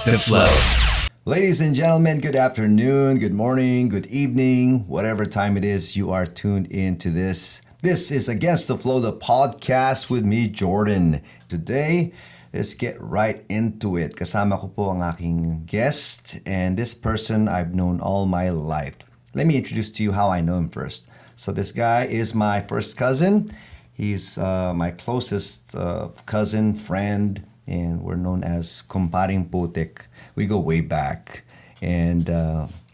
Against the Flow. Ladies and gentlemen, good afternoon, good morning, good evening, whatever time it is you are tuned into this. This is Against the Flow, the podcast with me, Jordan. Today, let's get right into it. Kasama ko po ang aking guest, and this person I've known all my life. Let me introduce to you how I know him first. So this guy is my first cousin. He's my closest cousin, friend, and we're known as Kumparing Putik. We go way back. And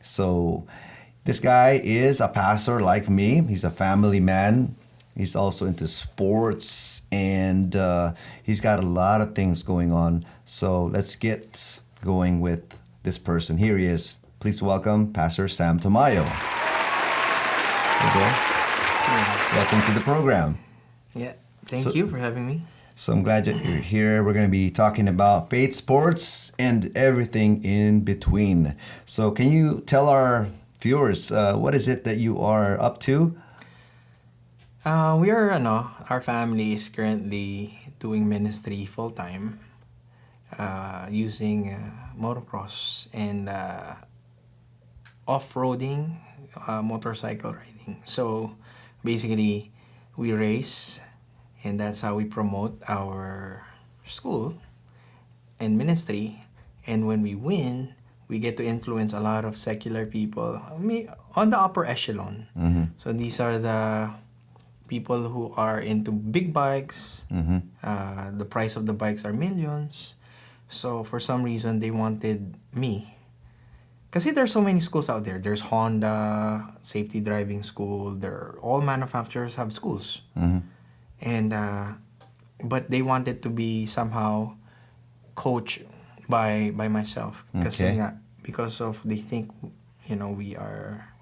so this guy is a pastor like me. He's a family man. He's also into sports, and he's got a lot of things going on. So let's get going with this person. Here he is. Please welcome Pastor Sam Tamayo. Okay. Welcome to the program. Yeah, thank you for having me. So I'm glad that you're here. We're going to be talking about faith sports and everything in between. So can you tell our viewers what is it that you are up to? Our family is currently doing ministry full time, using motocross and off-roading, motorcycle riding. So basically, we race, and that's how we promote our school and ministry. And when we win, we get to influence a lot of secular people on the upper echelon. Mm-hmm. So these are the people who are into big bikes. Mm-hmm. The price of the bikes are millions. So for some reason, they wanted me. Kasi there's so many schools out there. There's Honda, safety driving school. All manufacturers have schools. Mm-hmm. And but they wanted to be somehow coached by myself. Kasi nga, because of they think we are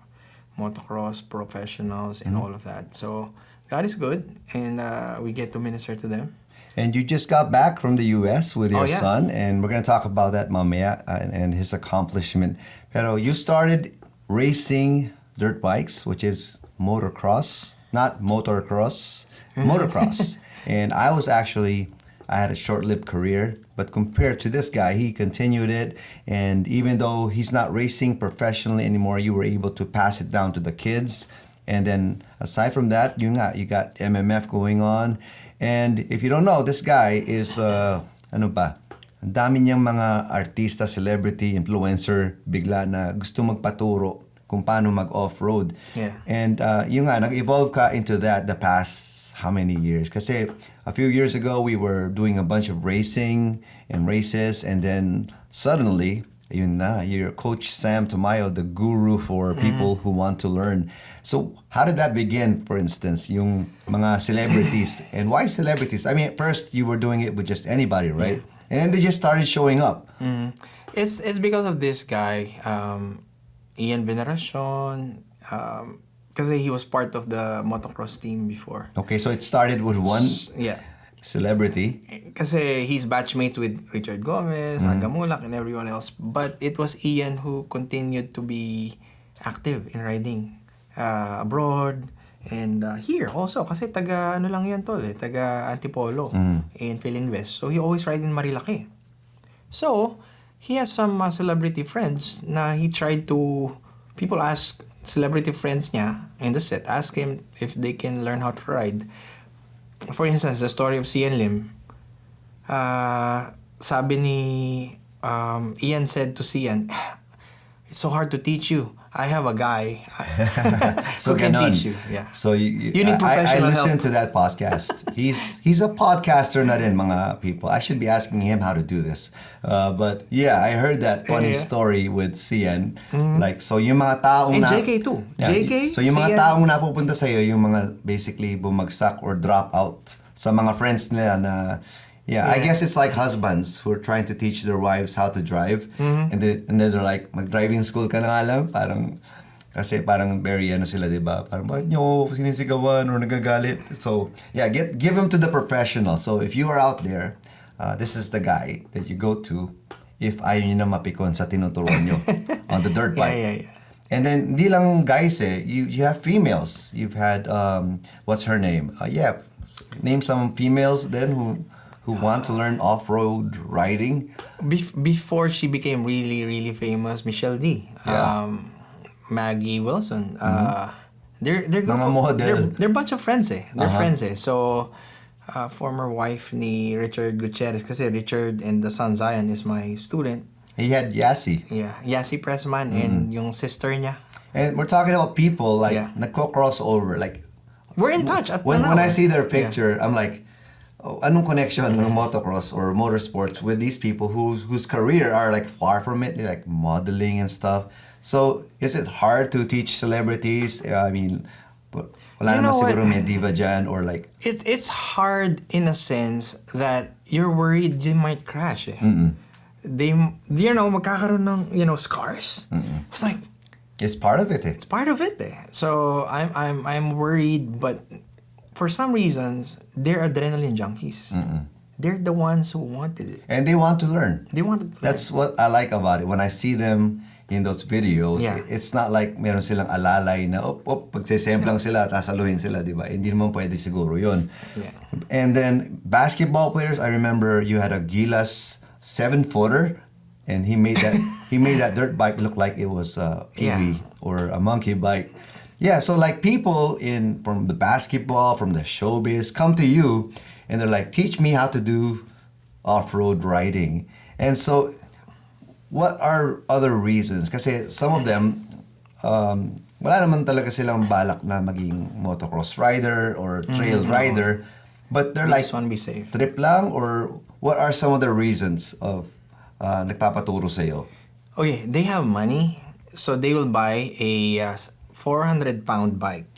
motocross professionals and all of that. So God is good, and we get to minister to them. And you just got back from the U.S. with your yeah. son, and we're going to talk about that mamaya and his accomplishment. Pero you started racing dirt bikes, which is motocross, not motorcross, motocross. And I had a short-lived career, but compared to this guy, he continued it. And even though he's not racing professionally anymore, you were able to pass it down to the kids. And then aside from that, you got MMF going on. And if you don't know, this guy is, ang dami niyang mga artista, celebrity, influencer, bigla na gusto magpaturo kung paano mag-off-road. Yeah. And nag-evolve ka into that the past how many years? Kasi a few years ago, we were doing a bunch of racing and races, and then suddenly, you're Coach Sam Tamayo, the guru for people who want to learn. So how did that begin, for instance, yung mga celebrities? And why celebrities? I mean, at first you were doing it with just anybody, right? Yeah. And then they just started showing up. It's because of this guy, Ian Veneracion, because he was part of the motocross team before. Okay, so it started with one celebrity. Kasi he's batchmates with Richard Gomez, Agamulak, and everyone else. But it was Ian who continued to be active in riding abroad and here also. Kasi taga Antipolo in Philinvest. So he always ride in Marilaki. So he has some celebrity friends na he tried to... People ask celebrity friends niya in the set, ask him if they can learn how to ride. For instance, the story of Cian Lim. Sabi ni Ian said to Cian, "It's so hard to teach you. I have a guy who can teach you." Yeah. So you need professional I listened help. to that podcast. He's a podcaster na rin, mga people. I should be asking him how to do this. But yeah, I heard that funny story with Cian. Like, so yung mga taong and JK too. Yeah, JK, so yung mga Cian. taong napupunta sa'yo, yung mga basically bumagsak or drop out sa mga friends nila na... Yeah, I guess it's like husbands who are trying to teach their wives how to drive, and then they're like, mag-driving school ka na nga lang, kasi very sila, diba? Parang, bakit nyo sinisigawan or nagagalit? So, yeah, give them to the professional. So, if you are out there, this is the guy that you go to if ayaw nyo na mapikon sa tinuturuan nyo on the dirt bike. Yeah. And then, di lang guys you have females. You've had, what's her name? Name some females then who who want to learn off-road riding? Before she became really, really famous, Michelle D. Yeah. Maggie Wilson. They're Mga model. they're bunch of friends eh. They're Uh-huh. friends eh. So former wife ni Richard Gutierrez kasi Richard and the son Zion is my student. He had Yassi. Yeah, Yassi Pressman and yung sister niya. And we're talking about people like Yeah. nagko-crossover. Like, We're in touch at when Tanaw. I see their picture, I'm like, oh, anong connection ng motocross or motorsports with these people whose career are like far from it, like modeling and stuff. So, is it hard to teach celebrities? I mean, wala You naman know siguro what? may diva dyan or like, It's hard in a sense that you're worried you might crash eh. They magkakaroon ng scars. It's like it's part of it eh. it's part of it eh. So I'm worried, but for some reasons they're adrenaline junkies. They're the ones who wanted it. And they want to learn. They wanted to That's what I like about it. When I see them in those videos, Yeah. it's not like meron silang alalay na, pagsisemplang sila, tasaluhin sila, di ba? Hindi naman pwede siguro yun. Yeah. And then, basketball players, I remember you had a Gilas 7-footer, and he made that dirt bike look like it was a kiwi or a monkey bike. Yeah, so like people from the basketball, from the showbiz, come to you, and they're like, teach me how to do off-road riding. And so, what are other reasons? Kasi some of them, wala naman talaga silang balak na maging motocross rider or trail rider. But they're They like, just want to be safe. trip lang? Or what are some of the reasons of nagpapaturo sa'yo? Okay, they have money, so they will buy a 400-pound bike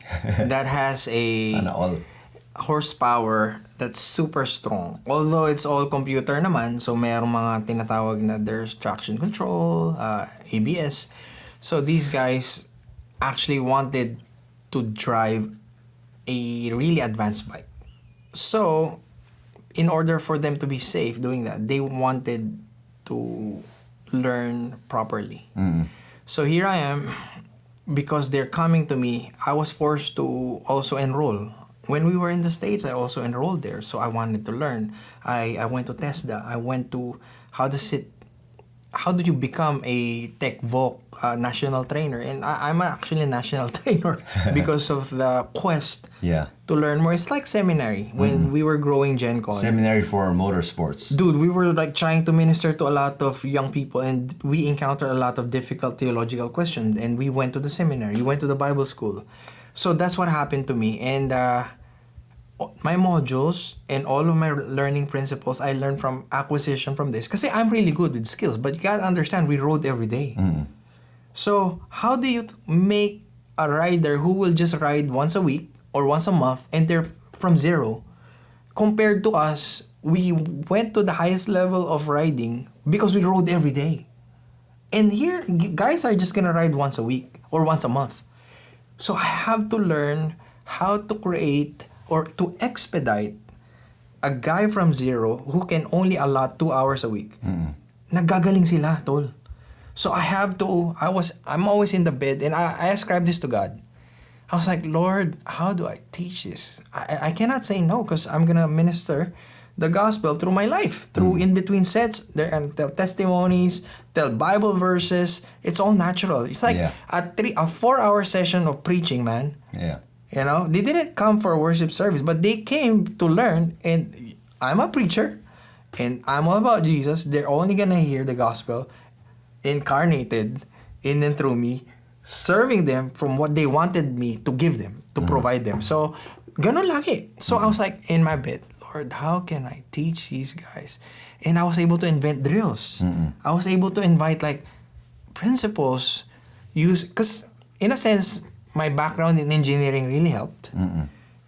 that has a Sana all. horsepower that's super strong. Although it's all computer naman, so mayroong mga tinatawag na there's traction control, ABS. So these guys actually wanted to drive a really advanced bike. So in order for them to be safe doing that, they wanted to learn properly. So here I am, because they're coming to me, I was forced to also enroll. When we were in the States, I also enrolled there. So I wanted to learn. I went to TESDA. I went to how do you become a Tech Voc national trainer? And I'm actually a national trainer because of the quest Yeah. to learn more. It's like seminary when we were growing Gen Con. Seminary for motorsports. Dude, we were like trying to minister to a lot of young people, and we encountered a lot of difficult theological questions, and we went to the seminary, we went to the Bible school. So that's what happened to me, and my modules and all of my learning principles I learned from acquisition from this. Kasi I'm really good with skills, but you gotta understand, we rode every day. So how do you make a rider who will just ride once a week or once a month and they're from zero, compared to us, we went to the highest level of riding because we rode every day. And here, guys are just gonna ride once a week or once a month. So I have to learn how to create or to expedite a guy from zero who can only allot 2 hours a week. Nagagaling sila, tol. So I'm always in the bed, and I ascribe this to God. I was like, Lord, how do I teach this? I cannot say no, because I'm gonna minister the gospel through my life, through in between sets, there and tell testimonies, tell Bible verses. It's all natural. It's like a 4-hour session of preaching, man. Yeah. You know, they didn't come for a worship service, but they came to learn. And I'm a preacher, and I'm all about Jesus. They're only gonna hear the gospel incarnated in and through me, serving them from what they wanted me to give them, to provide them. So, ganun lagi. So I was like in my bed, Lord, how can I teach these guys? And I was able to invent drills. I was able to invite like principles, because in a sense, my background in engineering really helped.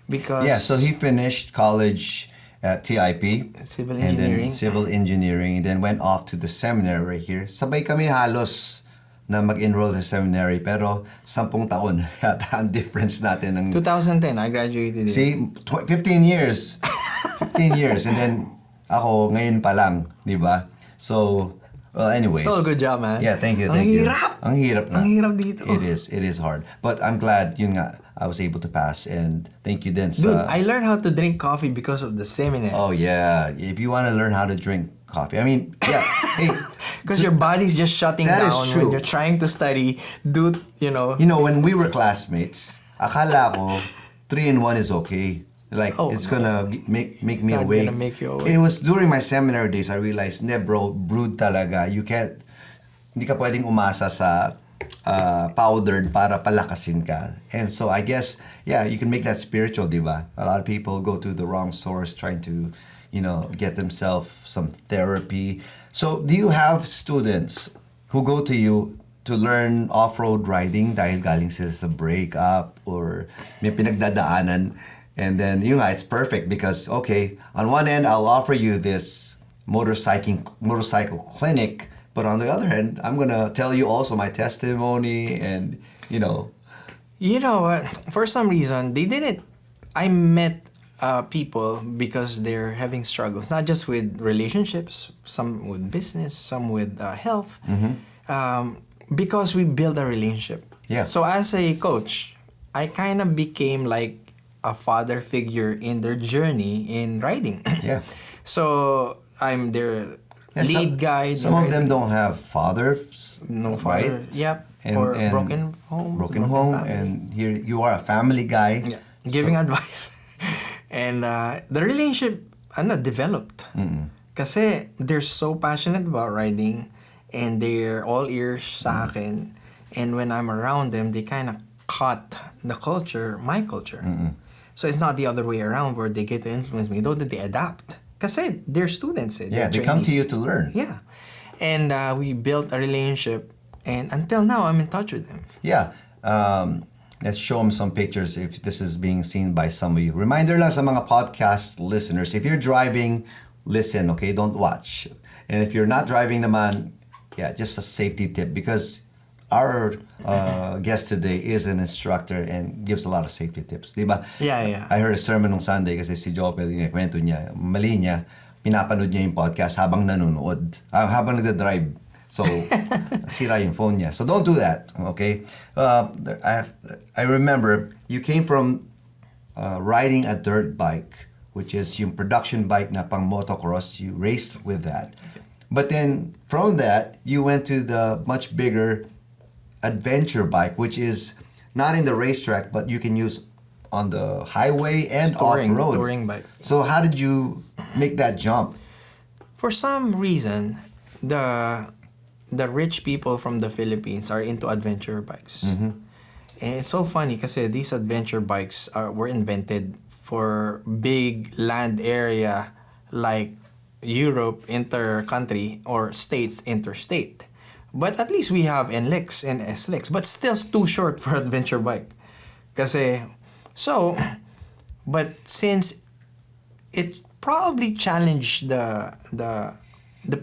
Because So he finished college at TIP. Civil And engineering. then civil engineering. And then went off to the seminary right here. Sabay kami halos na mag-enroll sa seminary. Pero 10 taon yata ang difference natin. Ng, 2010, I graduated. see, 15 years. 15 years. And then ako, ngayon pa lang. Di ba? So, Well, anyways. Oh, good job, man. Yeah, thank you, Ang thank you. hirap. Ang hirap na. Ang hirap dito. It is hard. But I'm glad, yun nga, I was able to pass. And thank you din Dude, sa... I learned how to drink coffee because of the seminar. Oh, yeah. If you want to learn how to drink coffee, I mean, yeah. Hey, Because your body's just shutting That down is true. when you're trying to study. Dude, you know. you know, when we were classmates, akala ko 3-in-1 is okay. Like, Oh, it's no. gonna make me not awake. gonna make you awake. It was during my seminar days, I realized, bro, brewed talaga. You can't, hindi ka pwedeng umasa sa powdered para palakasin ka. And so I guess, yeah, you can make that spiritual, di ba? A lot of people go to the wrong source trying to, you know, get themselves some therapy. So do you have students who go to you to learn off-road riding dahil galing sila sa breakup or may pinagdadaanan? And then, you know, it's perfect because, okay, on one end, I'll offer you this motorcycle clinic, but on the other hand, I'm gonna tell you also my testimony and, you know. You know what? For some reason, they didn't. I met people because they're having struggles, not just with relationships, some with business, some with health, because we build a relationship. Yeah. So as a coach, I kind of became like a father figure in their journey in riding. Yeah. So I'm their Yeah, lead guide. Some in of them riding. don't have fathers, No right? father. Yep. Or broken home. Broken home, family. and here you are a family guy. Yeah. Giving advice. And the relationship developed. Kasi they're so passionate about riding and they're all ears sa akin. And when I'm around them, they kind of caught the culture, my culture. So it's not the other way around where they get to influence me, though that they adapt. Kasi they're students. Yeah, they're they come to you trainees. to learn. Yeah. And we built a relationship and until now, I'm in touch with them. Yeah. Let's show them some pictures if this is being seen by some of you. Reminder lang sa mga podcast listeners, if you're driving, listen, okay? Don't watch. And if you're not driving naman, yeah, just a safety tip because our guest today is an instructor and gives a lot of safety tips, di ba? Yeah. I heard a sermon on Sunday kasi si Jopel, yung kwento niya, mali niya, pinapanood niya yung podcast habang nanonood, habang nagda-drive. So, sira yung phone niya. So, don't do that, okay? I remember, you came from riding a dirt bike, which is yung production bike na pang motocross. You raced with that. But then, from that, you went to the much bigger adventure bike, which is not in the racetrack, but you can use on the highway and off-road. Touring bike. So, how did you make that jump? For some reason, the rich people from the Philippines are into adventure bikes. And it's so funny kasi these adventure bikes were invented for big land area like Europe inter-country or states interstate. But at least we have NLEX and SLEX, but still too short for adventure bike. Kasi, so, but since it probably challenged the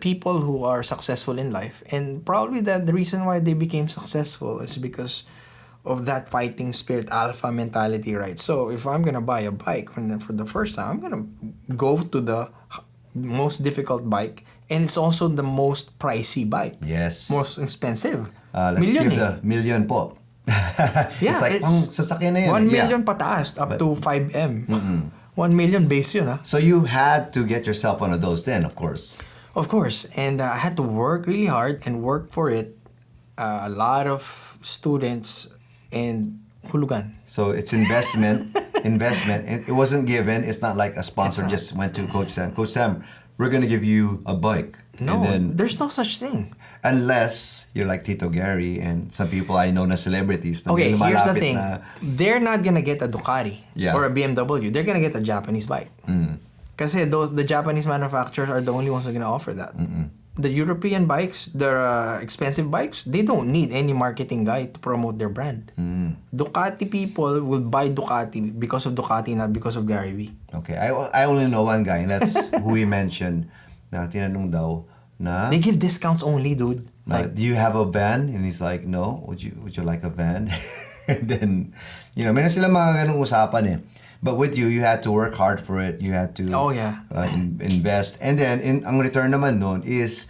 people who are successful in life, and probably that the reason why they became successful is because of that fighting spirit, alpha mentality, right? So if I'm gonna buy a bike for the first time, I'm gonna go to the most difficult bike, and it's also the most pricey bike. Yes. Most expensive. Let's Million give eh. the million po. Yeah, it's like, it's sasakyan na yun. 1 million Yeah. pataas up to 5M. 1 million base yun, ah. So you had to get yourself one of those then, of course. Of course, and I had to work really hard and work for it. A lot of students and hulugan. So it's investment. It wasn't given. It's not like a sponsor It's not. just went to Coach Sam. Coach Sam, we're gonna give you a bike. No, And then, there's no such thing. unless you're like Tito Gary and some people I know na celebrities. Na Okay, may here's the lumalapit thing. na- They're not gonna get a Ducati Yeah. or a BMW. They're gonna get a Japanese bike. Kasi the Japanese manufacturers are the only ones who are gonna offer that. The European bikes, the expensive bikes, they don't need any marketing guy to promote their brand. Ducati people will buy Ducati because of Ducati, not because of Gary V. Okay, I only know one guy and that's who he mentioned na tinanong daw na They give discounts only, dude. Like, do you have a van? And he's like, no. Would you like a van? And then, meron sila mga ganung usapan eh. But with you had to work hard for it. You had to Oh, yeah. invest. And then, ang return naman nun is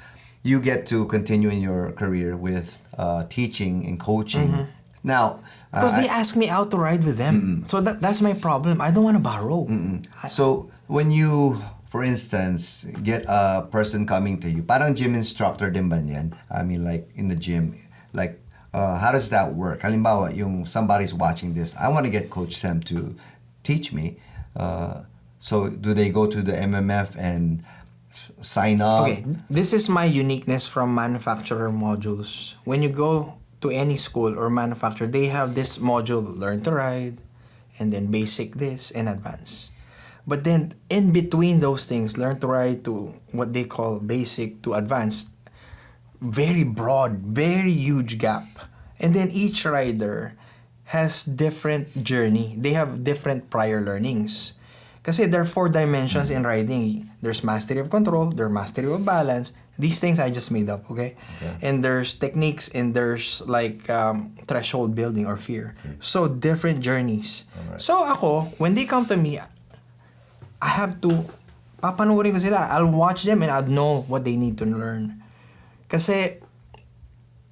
you get to continue in your career with teaching and coaching. Now, Because they ask me out to ride with them. So that's my problem. I don't want to borrow. so when you, for instance, get a person coming to you, parang gym instructor din ba yan? I mean, like in the gym, like how does that work? Halimbawa, yung somebody's watching this, I want to get Coach Sam to teach me. So do they go to the MMF and sign up? Okay, this is my uniqueness from manufacturer modules. When you go to any school or manufacturer, they have this module, learn to ride, and then basic this, and advanced. But then, in between those things, learn to ride to what they call basic to advanced, very broad, very huge gap. And then each rider has different journey. They have different prior learnings. Kasi there are 4 dimensions in riding. There's mastery of control, there's mastery of balance. These things I just made up, okay? And there's techniques and there's like threshold building or fear. So different journeys. Alright. So ako, when they come to me, I have to, papanurin ko sila. I'll watch them and I'll know what they need to learn. Kasi,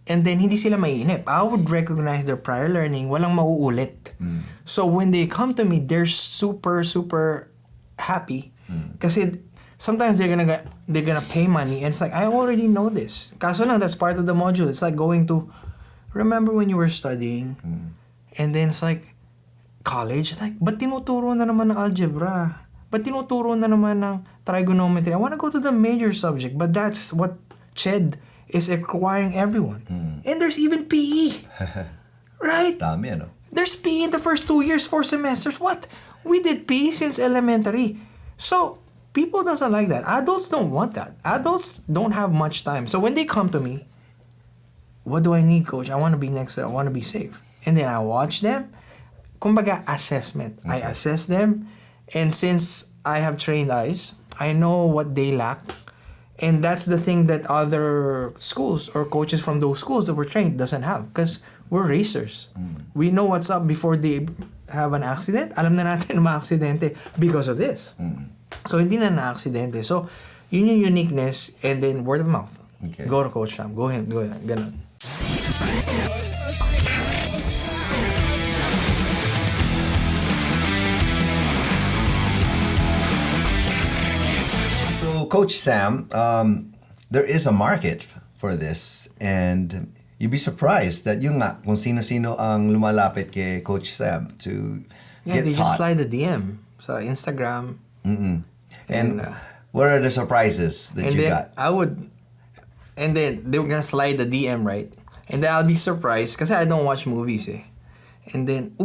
and then hindi sila maiinip. I would recognize their prior learning, walang mauulit. So when they come to me, they're super, super happy. Kasi sometimes they're gonna pay money and it's like, I already know this. Kaso lang, that's part of the module. It's like going to, remember when you were studying? And then it's like, college, it's like, ba't tinuturo na naman ng algebra? Ba't tinuturo na naman ng trigonometry? I want to go to the major subject, but that's what CHED is requiring everyone. And there's even PE. Right? Dami, ano? There's PE in the first 2 years, 4 semesters. What? We did PE since elementary. So, people doesn't like that. Adults don't want that. Adults don't have much time. So when they come to me, what do I need, coach? I want to be next. I want to be safe. And then I watch them. Kumbaga, assessment. I assess them. And since I have trained eyes, I know what they lack. And that's the thing that other schools or coaches from those schools that were trained doesn't have. Because we're racers. We know what's up before they have an accident. Alam na natin ma-aksidente because of this. So, hindi na na-aksidente. So, yun yung uniqueness and then word of mouth. Okay. Go to Coach Sam. Go ahead. Ganun. So, Coach Sam, there is a market for this and you'd be surprised that yung nga, kung sino-sino ang lumalapit kay Coach Sam to get they taught. just slide a DM sa Instagram. And what are the surprises that And you then got? and then they were gonna slide the DM, right? And then I'll be surprised kasi I don't watch movies eh. And then,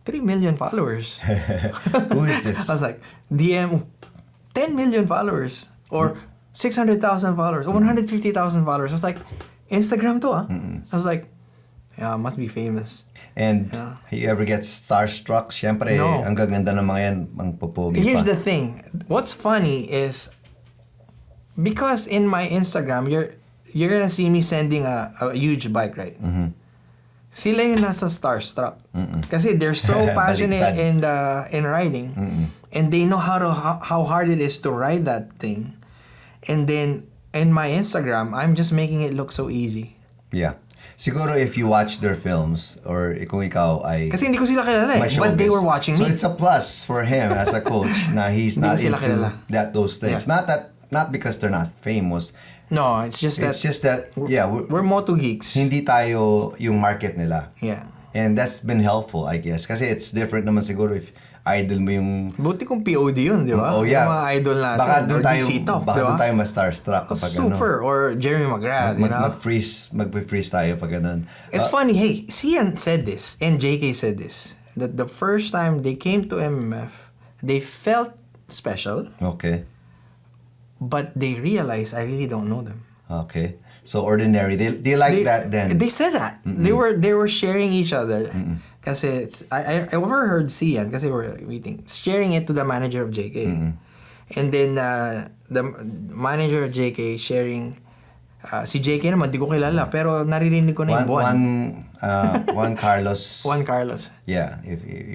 3 million followers. Who is this? I was like, DM, 10 million followers. Or 600,000 followers. Or 150,000 followers. I was like, Instagram to ah. I was like, yeah, must be famous. And you ever get starstruck? Siyempre, No. ang gaganda ng mga yan, ang popogi Here's pa. the thing. What's funny is because in my Instagram, you're gonna see me sending a huge bike ride. Sila yung nasa starstruck. Kasi they're so passionate in riding. And they know how hard it is to ride that thing. And then in my Instagram, I'm just making it look so easy. Yeah. Siguro if you watch their films or kung ikaw ay Kasi hindi ko sila kilala eh. may But they showbiz. were watching So me. it's a plus for him as a coach na he's Hindi not ko sila into kilala. those things. Yeah. Not because they're not famous. No, it's just that It's just that we're moto geeks. hindi tayo yung market nila. Yeah. And that's been helpful, I guess. Kasi it's different naman siguro if idol mo yung Buti kung POD yun, di ba? Oh yeah. Yung mga idol natin. Baka doon or tayo, DC Top, baka di ba? doon tayo ma-starstruck kapag Super. Or Jeremy McGrath, you know? Mag-freeze tayo pag ganun. It's funny, hey, Sian said this, and JK said this, that the first time they came to MMF, they felt special, Okay. but they realized I really don't know them. Okay. So ordinary. They like that then. They said that. They were sharing each other. Kasi I overheard Sian, kasi we were meeting, sharing it to the manager of JK. And then the manager of JK sharing, si JK naman, di ko kilala, pero naririnig ko na yung buwan. Juan Carlos. Juan Carlos. Yeah.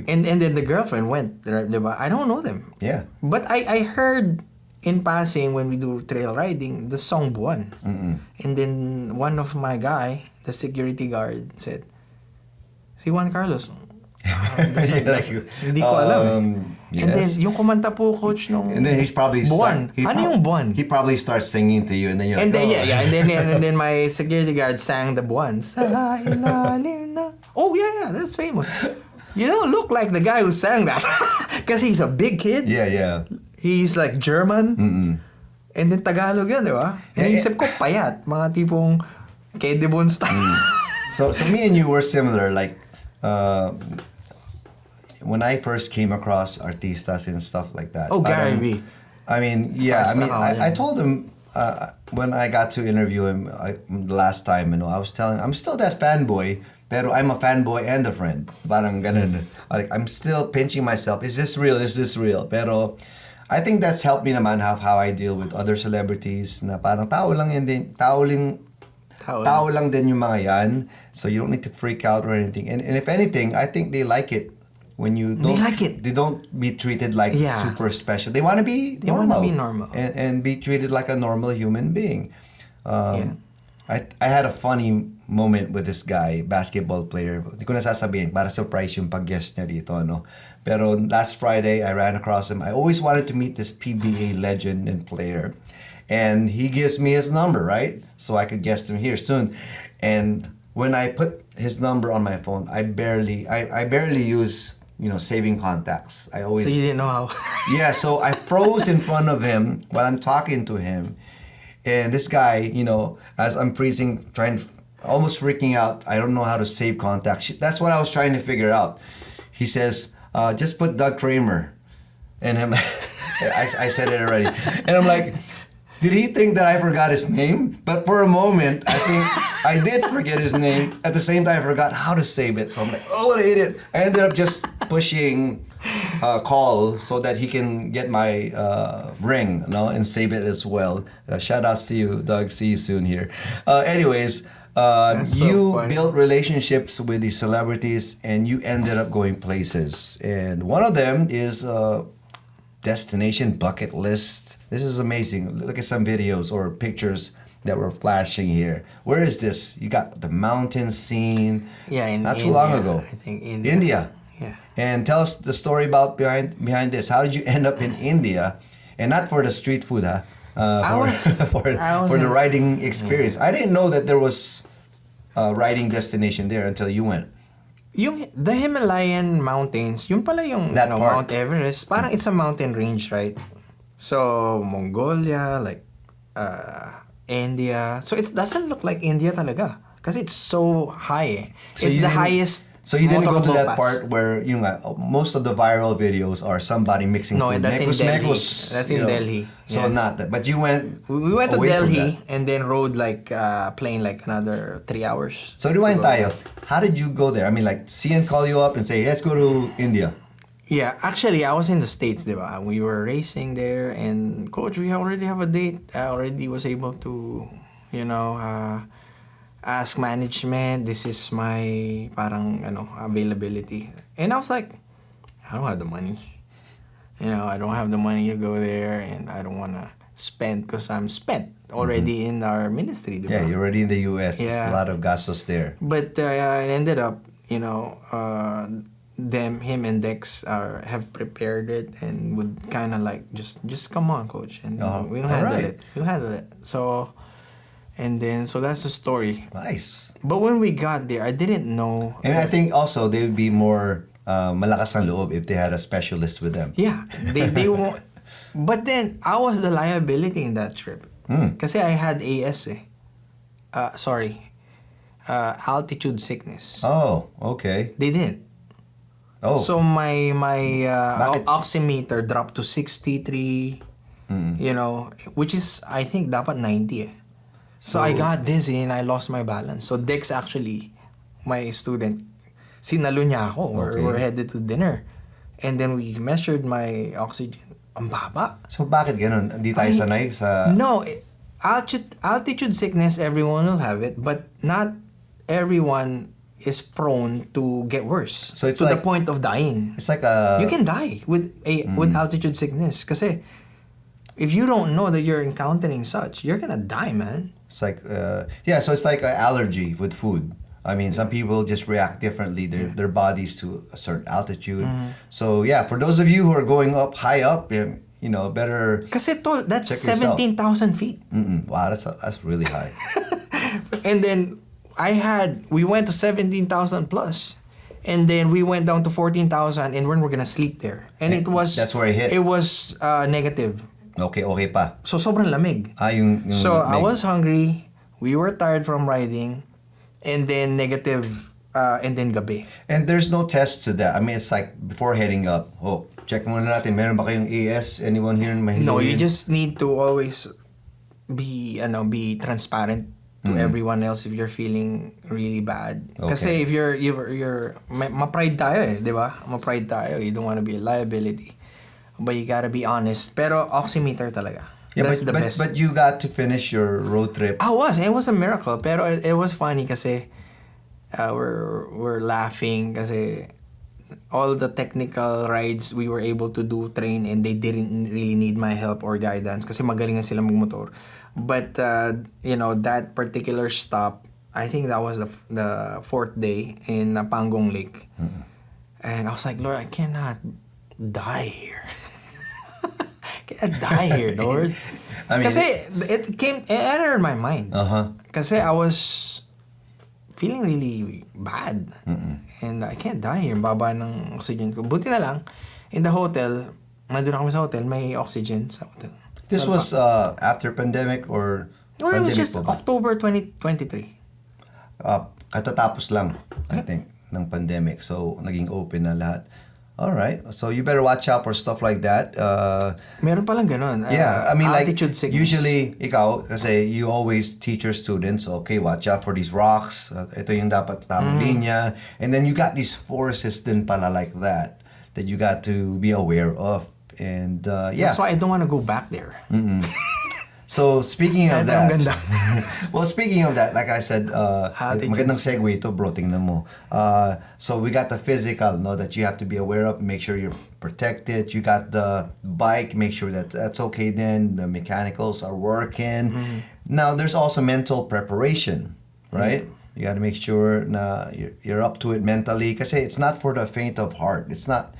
And then the girlfriend went, diba? I don't know them. Yeah. But I heard in passing, when we do trail riding, the song buwan. And then one of my guy, the security guard, said, si Juan Carlos. Hindi ko alam. And then, yung kumanta po, coach, nung and then he's probably buwan. Yung buwan? He probably starts singing to you, and then you're and like, then, and then my security guard sang the buwan. Sa ilalim na. Oh, yeah, that's famous. You don't look like the guy who sang that. Because he's a big kid. Yeah. He's like German. And then Tagalog yan, di ba? And isip ko, payat. Mga tipong Kedibon style. So me and you were similar. Like, when I first came across artistas and stuff like that. Oh, Gary V. I mean, yeah. I told him when I got to interview him the last time, I was telling him, I'm still that fanboy, pero I'm a fanboy and a friend. Parang ganun. Like, I'm still pinching myself. Is this real? Is this real? Pero I think that's helped me naman how I deal with other celebrities na parang tao lang din yung mga yan. So you don't need to freak out or anything. And if anything, I think they like it. When you don't, they don't be treated like super special. They want to be normal. And be treated like a normal human being. I had a funny moment with this guy, basketball player. Hindi ko na sasabihin para surprise yung pag-guest niya dito, no? Pero last Friday, I ran across him. I always wanted to meet this PBA legend and player. And he gives me his number, right? So I could guest him here soon. And when I put his number on my phone, I barely use saving contacts. I always. So you didn't know how. Yeah, so I froze in front of him while I'm talking to him, and this guy, as I'm freezing, almost freaking out. I don't know how to save contacts. That's what I was trying to figure out. He says, "Just put Doug Kramer," and I'm like, I said it already, and I'm like. Did he think that I forgot his name? But for a moment, I think I did forget his name. At the same time, I forgot how to save it. So I'm like, oh, what an idiot. I ended up just pushing call so that he can get my ring, and save it as well. Shout outs to you, Doug. See you soon here. Anyways, you built relationships with these celebrities and you ended up going places. And one of them is destination bucket list. This is amazing. Look at some videos or pictures that were flashing here. Where is this? You got the mountain scene. Yeah, in not India, too long ago. I think India. India. Yeah. And tell us the story about behind this. How did you end up in India? And not for the street food, huh? For the riding experience. I didn't know that there was a riding destination there until you went. The Himalayan mountains, yung pala yung Mount Everest, parang it's a mountain range, right? So, Mongolia, like India. So, it doesn't look like India talaga. Kasi it's so high. So it's the highest. So you didn't go to that part where most of the viral videos are somebody mixing food. That's in Delhi. That's in Delhi. So not that. But you went. We went to Delhi and then rode like plane like another 3 hours. So rewind tayo. How did you go there? I mean, like, CN call you up and say, let's go to India. Yeah, actually, I was in the States, diba? We were racing there, and coach, we already have a date. I already was able to, ask management, this is my availability. And I was like, I don't have the money. I don't have the money to go there, and I don't want to spend because I'm spent already in our ministry. Diba? Yeah, you're already in the US. Yeah. There's a lot of gastos there. But it ended up, him and Dex have prepared it and would kind of like just come on, coach, and we'll handle it. We'll handle it. So, and then so that's the story. Nice. But when we got there, I didn't know. And I think also they would be more malakas ang loob if they had a specialist with them. Yeah, they won't. But then I was the liability in that trip. Kasi I had AS altitude sickness. Oh, okay. They didn't. Oh. So my oximeter dropped to 63, which is I think dapat 90. So I got dizzy and I lost my balance. So Dex actually, my student, sinalo niya ako. Okay. We're headed to dinner. And then we measured my oxygen. Ang baba. So bakit ganun? Hindi tayo sanay sa... No, altitude sickness, everyone will have it, but not everyone is prone to get worse. So it's to the point of dying. It's like a... You can die with altitude sickness kasi if you don't know that you're encountering such, you're gonna die, man. It's like, so it's like an allergy with food. I mean, some people just react differently, their bodies to a certain altitude. So yeah, for those of you who are going up high up, better Kasi tol, that's check yourself. 17,000 feet. Wow, that's really high. And then we went to 17,000 plus. And then we went down to 14,000 and we're gonna sleep there. And it was... That's where it hit. It was negative. Okay pa. So sobrang lamig. Yung So I lamig. was hungry. We were tired from riding. And then negative. And then gabi. And there's no test to that. I mean, it's like before heading up. Oh, check muna natin. Meron ba kayong AS? Anyone here in Mahilig? No, you just need to always be transparent to everyone else if you're feeling really bad. Okay. Kasi if you're ma-pride tayo di ba? Ma-pride tayo. You don't want to be a liability. But you gotta be honest. Pero oximeter talaga. Yeah, That's the best. but you got to finish your road trip. It was a miracle. Pero it was funny kasi we're laughing kasi all the technical rides we were able to train, and they didn't really need my help or guidance kasi magaling na sila magmotor. But that particular stop, I think that was the fourth day in Pangong Lake. And I was like, Lord, I cannot die here. Can't die here, Lord. I mean, kasi it entered my mind. Kasi I was feeling really bad. And I can't die here. Baba ng oxygen ko. Buti na lang, in the hotel, nandun kami sa hotel, may oxygen sa hotel. This was after pandemic or No, it was pandemic just pa ba? October 2023. Katatapos lang, I think, ng pandemic. So, naging open na lahat. Alright. So, you better watch out for stuff like that. Meron palang ganun. Yeah, I mean, like, altitude sickness. usually, ikaw, kasi you always teach your students, okay, watch out for these rocks. Ito yung dapat tamang linya. And then you got these forces din pala like that you got to be aware of. And, yeah. That's why I don't want to go back there. So, speaking of that, Ang ganda. well, speaking of that, like I said, Attitudes. magandang segue ito, bro, tingnan mo. So, we got the physical, that you have to be aware of, make sure you're protected. You got the bike, make sure that's okay then. The mechanicals are working. Now, there's also mental preparation, right? You got to make sure na you're up to it mentally kasi it's not for the faint of heart. It's not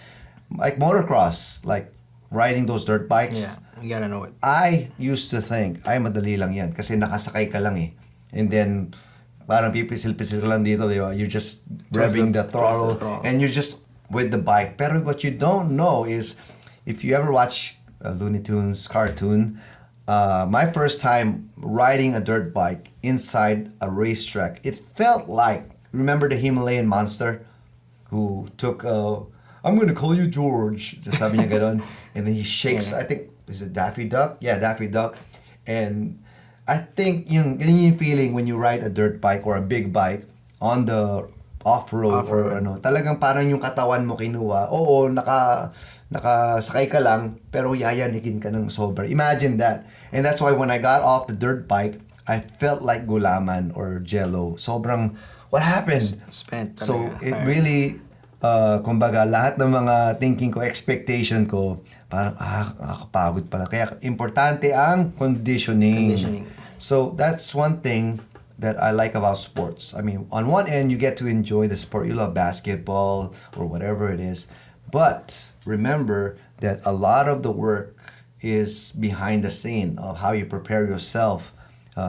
like motocross, like riding those dirt bikes. Yeah, you gotta know it. I used to think, madali lang yan kasi nakasakay ka lang eh. And then, parang pipisil-pisil ka lang dito, di ba? You're just revving the throttle and you're just with the bike. Pero what you don't know is, if you ever watch a Looney Tunes cartoon, my first time riding a dirt bike inside a racetrack, it felt like, remember the Himalayan monster who took, I'm gonna call you George. Sabi niya ganon. And then he shakes, I think, is it Daffy Duck? Yeah, Daffy Duck. And I think ganyan yung feeling when you ride a dirt bike or a big bike on the off-road or talagang parang yung katawan mo kinuha. Oo, nakasakay ka lang, pero yayanigin ka ng sobra. Imagine that. And that's why when I got off the dirt bike, I felt like gulaman or jello. Sobrang, what happened? Spent. So, talaga. it really, kumbaga, lahat ng mga thinking ko, expectation ko, parang, kapagod pala. Kaya, importante ang conditioning. So, that's one thing that I like about sports. I mean, on one end, you get to enjoy the sport. You love basketball or whatever it is. But, remember that a lot of the work is behind the scene of how you prepare yourself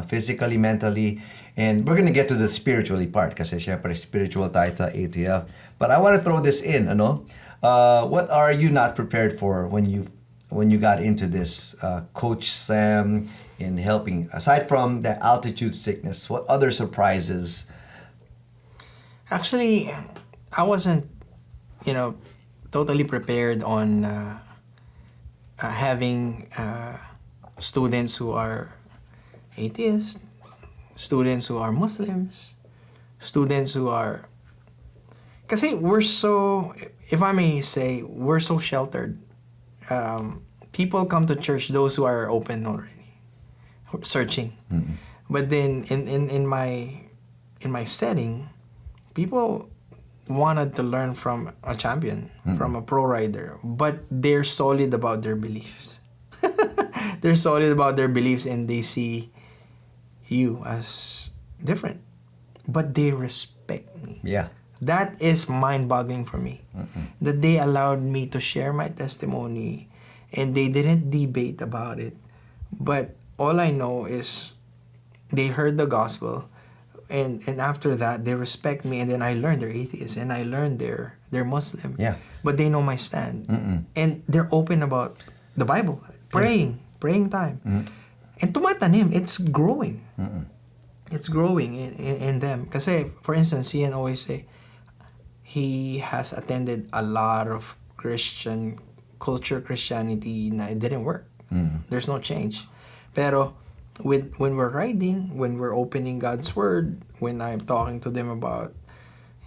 physically, mentally, and we're gonna get to the spiritually part kasi syempre spiritual tayo sa ATF. But I want to throw this in, what are you not prepared for when you got into this, Coach Sam, in helping, aside from the altitude sickness, what other surprises? Actually, I wasn't, totally prepared on having students who are atheists, students who are Muslims, students who are... Kasi we're so, if I may say, we're so sheltered. People come to church, those who are open already, searching. But then in my setting, people wanted to learn from a champion, from a pro rider, but they're solid about their beliefs. they're solid about their beliefs and they see you as different, but they respect me. Yeah. That is mind-boggling for me. That they allowed me to share my testimony and they didn't debate about it. But all I know is they heard the gospel and after that they respect me, and then I learned they're atheists and I learned they're Muslim. Yeah. But they know my stand. And they're open about the Bible, praying time. And tumatanim, it's growing. It's growing in them. Kasi, for instance, Ian always say, he has attended a lot of Christianity na it didn't work. There's no change. Pero, when we're riding, when we're opening God's Word, when I'm talking to them about,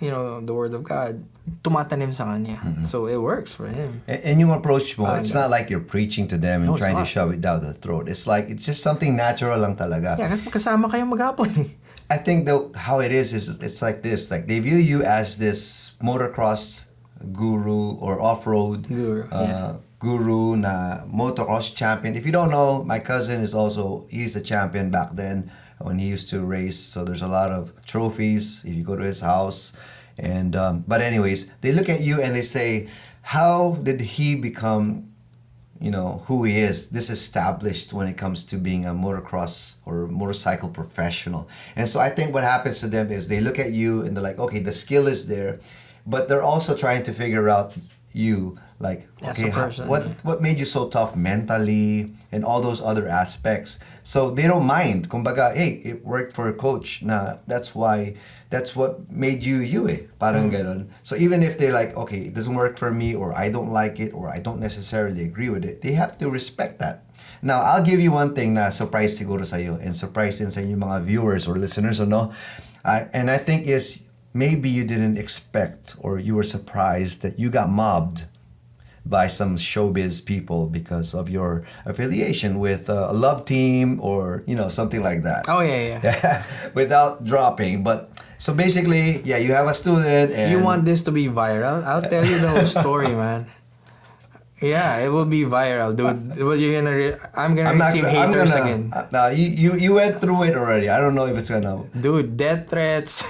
the Word of God, tumatanim sa kanya. So it works for him. And yung approach mo, it's not like you're preaching to them and trying to shove it down the throat. It's like, it's just something natural lang talaga. Yeah, kasi magkasama kayong maghapon. I think how it is it's like this. Like they view you as this motocross guru or off-road guru na motocross champion. If you don't know, my cousin he's a champion back then when he used to race. So there's a lot of trophies if you go to his house. And but anyways, they look at you and they say, how did he become who he is, this established when it comes to being a motocross or motorcycle professional. And so I think what happens to them is they look at you and they're like, okay, the skill is there, but they're also trying to figure out you, like, okay, what made you so tough mentally and all those other aspects. So they don't mind. Kumbaga, hey, it worked for a coach. That's what made you eh. Parang ganon. So even if they're like, okay, it doesn't work for me, or I don't like it, or I don't necessarily agree with it, they have to respect that. Now, I'll give you one thing na surprise siguro sa'yo and surprise din sa inyong mga viewers or listeners, no? And I think is, maybe you didn't expect or you were surprised that you got mobbed by some showbiz people because of your affiliation with a love team or, something like that. Oh, yeah. Without dropping. But, so basically, yeah, you have a student and... You want this to be viral? I'll tell you the whole story, man. Yeah, it will be viral, dude. I'm gonna receive haters again. No, you went through it already. I don't know if it's gonna. Dude, death threats.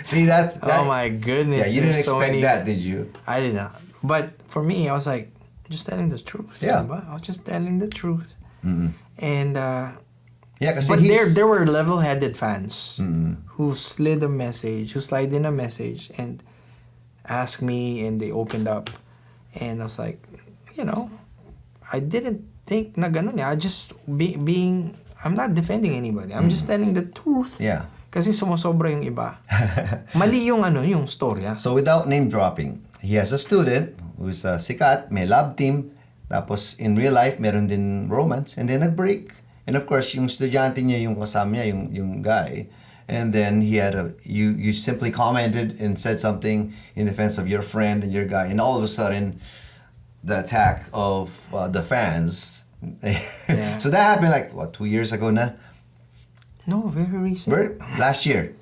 See that? Oh my goodness. Yeah, you didn't expect that, did you? I did not. But for me, I was like, just telling the truth. Yeah. I was just telling the truth. And yeah, but there were level-headed fans who slid in a message and asked me, and they opened up. And I was like, I didn't think na ganun. I just I'm not defending anybody. I'm just telling the truth. Yeah. Kasi sumusobra yung iba. Mali yung storya. So without name dropping, he has a student who's sikat, may lab team, tapos in real life, meron din romance, and then nag-break. And of course, yung estudyante niya, yung kasama niya, yung guy, and then he had you simply commented and said something in defense of your friend and your guy, and all of a sudden the attack of the fans. Yeah. So that happened like 2 years ago na? No, very recent. Last year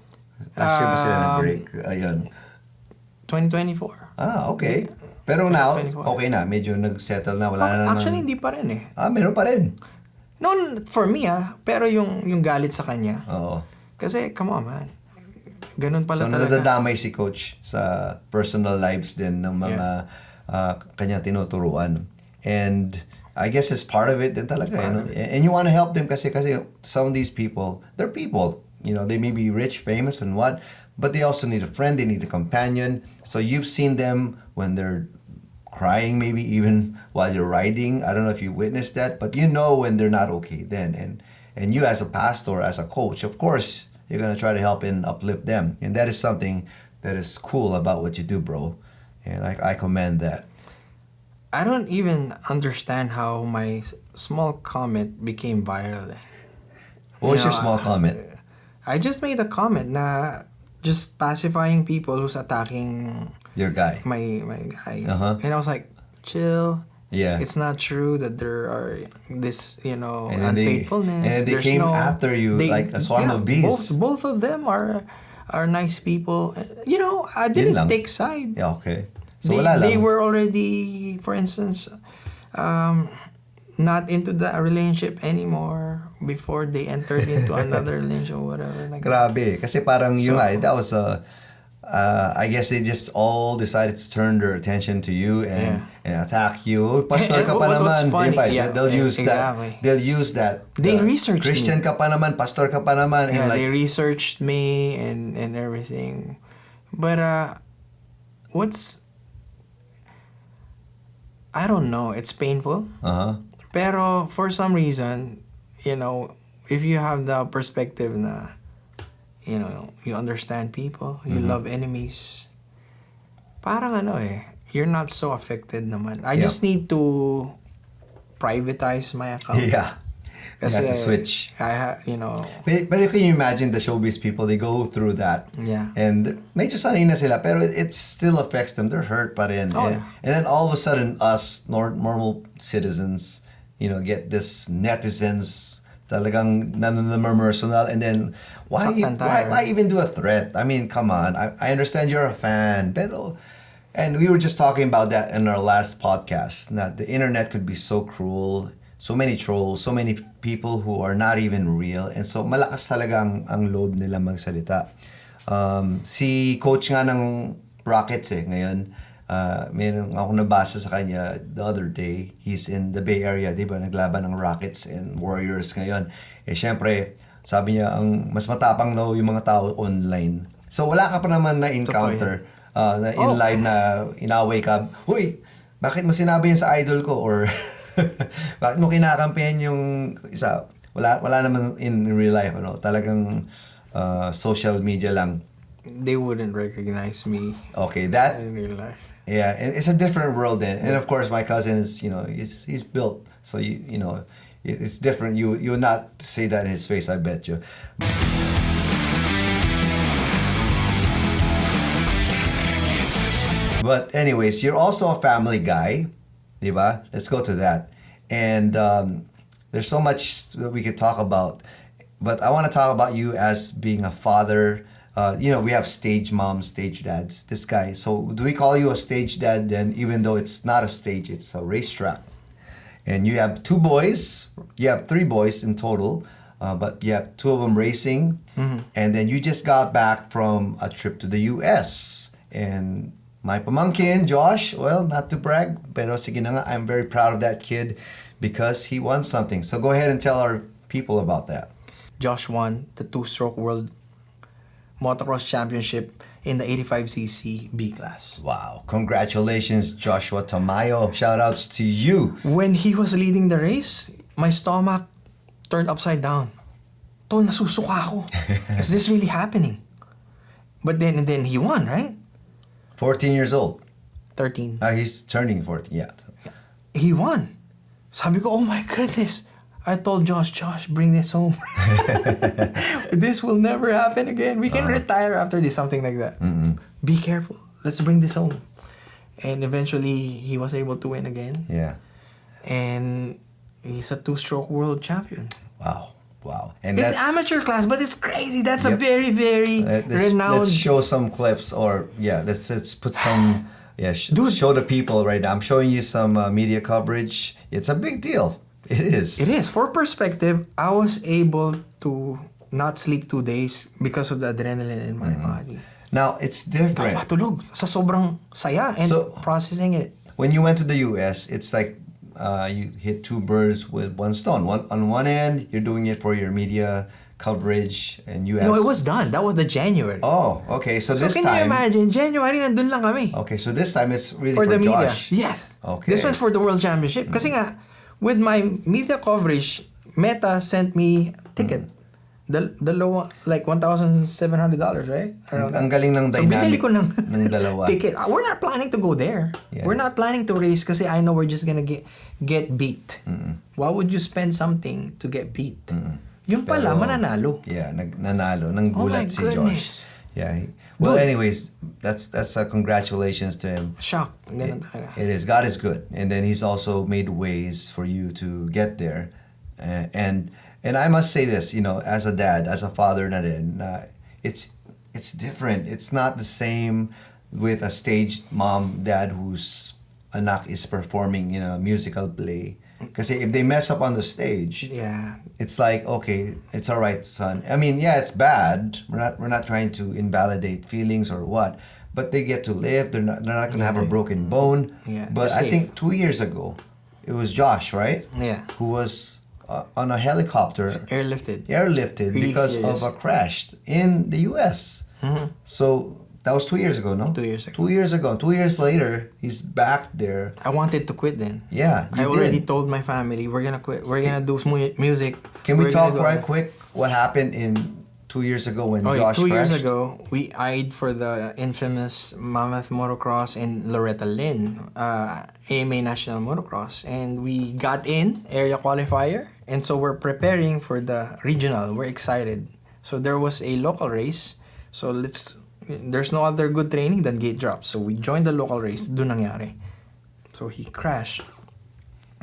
ba sila nag-break? Ayun. 2024. Okay. Pero now, okay na, medyo nag-settle na, wala na. Actually, hindi pa rin eh. Meron pa rin. No, for me pero yung galit sa kanya. Oo. Kasi, come on, man. Ganun pala talaga. So, nadadamay si Coach sa personal lives din ng mga kanya tinuturuan. And I guess it's part of it din talaga. And you want to help them kasi some of these people, they're people. They may be rich, famous, and what, but they also need a friend, they need a companion. So you've seen them when they're crying, maybe even while you're riding. I don't know if you witnessed that, but when they're not okay then. And you as a pastor, as a coach, of course, you're going to try to help and uplift them. And that is something that is cool about what you do, bro. And I commend that. I don't even understand how my small comment became viral. What was your small comment? I just made a comment na just pacifying people who's attacking your guy. My guy. And I was like, chill. Yeah. It's not true that there are this, And unfaithfulness. then they came after you like a swarm of bees. Both of them are nice people. I didn't take side. Yeah, okay. So wala lang. They were already, for instance, not into the relationship anymore before they entered into another relationship or whatever. Like Grabe. Kasi parang So- that was a, I guess they just all decided to turn their attention to you and attack you. Oh, pastor ka pa What was naman. funny- Diba? yeah, They'll use exactly. that. They'll use that. They researched Christian me. ka pa naman, pastor ka pa naman. Yeah, and they researched me and everything. But what's I don't know, it's painful. uh-huh. Pero for some reason, if you have the perspective na you understand people, you love enemies. Parang you're not so affected naman. I Yeah. just need to privatize my account. Yeah. You have to switch. But can you imagine the showbiz people, they go through that. Yeah. And medyo sanay na sila, pero it still affects them. They're hurt pa rin. Oh, and, yeah. and then all of a sudden, us, normal citizens, get this netizens, talagang nanonamurmersonal, and then why even do a threat? I mean, come on. I understand you're a fan, pero... And we were just talking about that in our last podcast, that the internet could be so cruel, so many trolls, so many people who are not even real, and so malakas talaga ang loob nila magsalita. Si coach nga ng Rockets ngayon, meron ako nabasa sa kanya the other day. He's in the Bay Area, di ba? Naglaban ng Rockets and Warriors ngayon. Syempre, sabi niya, ang mas matapang daw yung mga tao online. So wala ka pa naman na encounter na in live na inaway ka. Huy, bakit mo sinabi yan sa idol ko? Or bakit mo kinakampihan yung isa? Wala naman in real life. Talagang social media lang. They wouldn't recognize me Okay, that... in real life. Yeah, and it's a different world then. And of course, my cousin is, he's built. So, it's different. You would not say that in his face, I bet you. But anyways, you're also a family guy, diba? Let's go to that. And there's so much that we could talk about. But I want to talk about you as being a father. We have stage moms, stage dads, this guy. So do we call you a stage dad then, even though it's not a stage, it's a racetrack? And you have 2 boys. You have 3 boys in total. But you have 2 of them racing. Mm-hmm. And then you just got back from a trip to the US. And my pamangkin, Josh, well, not to brag, pero sige na nga, I'm very proud of that kid because he won something. So go ahead and tell our people about that. Josh won the 2-stroke World Motocross Championship in the 85cc B class. Wow. Congratulations, Joshua Tamayo. Shout-outs to you. When he was leading the race, my stomach turned upside down. Tol, nasusuka ako. Is this really happening? But then he won, right? 14 years old. 13. He's turning 14, yeah. He won. Sabi ko, oh my goodness. I told Josh, bring this home. This will never happen again. We can retire after this, something like that. Mm-mm. Be careful. Let's bring this home. And eventually, he was able to win again. Yeah. And he's a 2-stroke world champion. Wow. And It's that's amateur class, but it's crazy. That's a Yep. very, very renowned... Let's show some clips, or let's put some. Dude. Show the people right now. I'm showing you some media coverage. It's a big deal. It is. It is. For perspective, I was able to not sleep 2 days because of the adrenaline in my body. Now it's different. Matulog sa sobrang saya and So- processing it. When you went to the US, it's like you hit 2 birds with 1 stone. On one end, you're doing it for your media coverage and US. No, it was done. That was the January. Oh, okay. So this can time. you imagine? January, nandun lang kami. Okay, so this time it's really For for the media. Josh. Yes. Okay. This one's for the World Championship. Kasi nga, with my media coverage, Meta sent me ticket. Dalawa, like $1,700, right? Ang galing ng So, binili dynamic ko ng ng dalawa. ticket. We're not planning to go there. Yeah. We're not planning to race kasi I know we're just gonna get beat. Why would you spend something to get beat? Yung pala, Pero- mananalo. Yeah, nanalo. Nang Oh my gulat si goodness. Josh. Yeah. Well, Dude. anyways, that's congratulations to him. Shocked. Ganun talaga. It is. God is good. And then he's also made ways for you to get there. And I must say this, as a dad, as a father na rin, it's different. It's not the same with a staged mom, dad whose anak is performing in a musical play. Because if they mess up on the stage, Yeah. it's like, okay, it's all right, son. I mean, yeah, it's bad. We're not trying to invalidate feelings or what, but they get to live. They're not going to have a broken bone. Yeah, But they're I safe. think 2 years ago, it was Josh, right? Yeah. Who was on a helicopter, Airlifted. airlifted Really because serious. of a crash in the U.S. Mhm. So that was 2 years ago, no? 2 years ago. 2 years ago. 2 years later, he's back there. I wanted to quit then. Yeah, I you already did. told my family we're gonna quit. We're gonna do music. Can we We're talk gonna go- right quick what happened in 2 years ago when Okay, Josh 2 years crashed? ago, we eyed for the infamous Mammoth Motocross in Loretta Lynn, AMA National Motocross, and we got in area qualifier, and so we're preparing for the regional. We're excited. So there was a local race. So there's no other good training than gate drops. So we joined the local race. Doon nangyari. So he crashed.